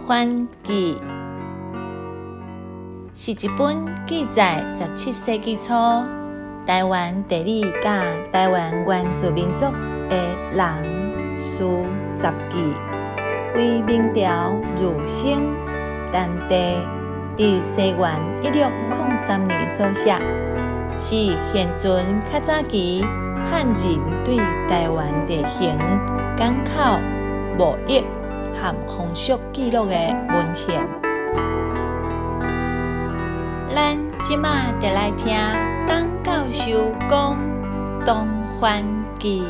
欢记》是一本记载17世纪初台湾地理甲台湾原住民族的人事杂记，为明朝儒生陈棣伫西元1603年所写，是现存较早期汉人对台湾地形、港口、贸易和风俗记录的文献。咱即马就来听董教授讲《东番记》。《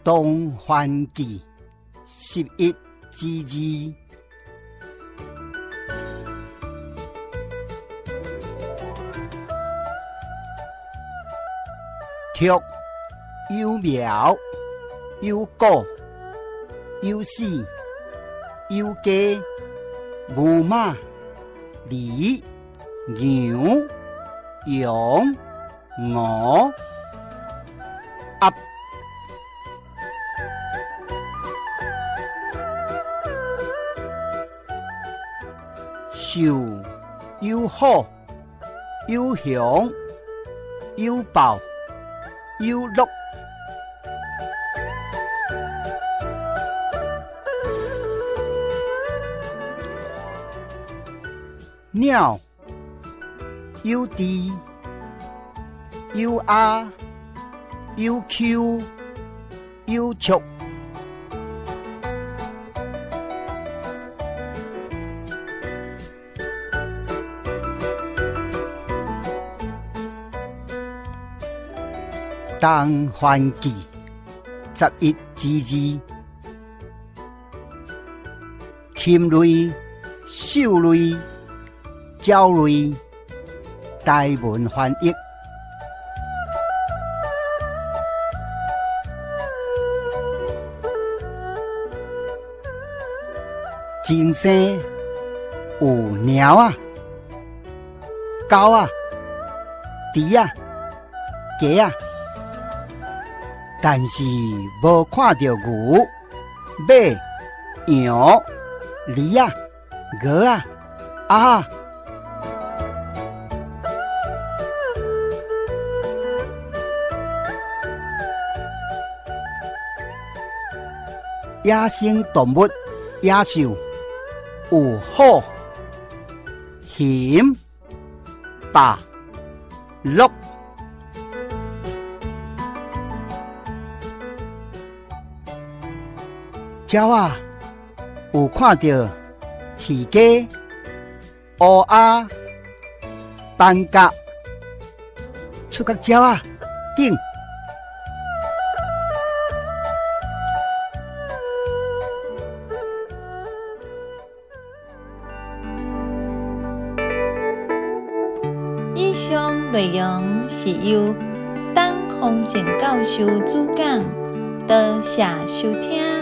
东番记》11之2。竹有苗，有果，有丝，有鸡，牛马，驴，牛，羊，鵝，鴨。獸有虎，有熊，有豹，有鹿。鳥有豬，有鴨，有虯，有雀。《东番记》11之2。禽類、獸類、鳥類，台文翻譯。真生有貓啊、狗啊、豬啊、雞啊，但是无看到牛、马、羊、驴啊、鹅啊、鸭。野生动物、野獸有虎、熊、豹、鹿。鸟啊，有看到魚雞、烏鴉、斑鴿，出角鳥啊頂。以上内容是由董方正教授主讲，多谢收听。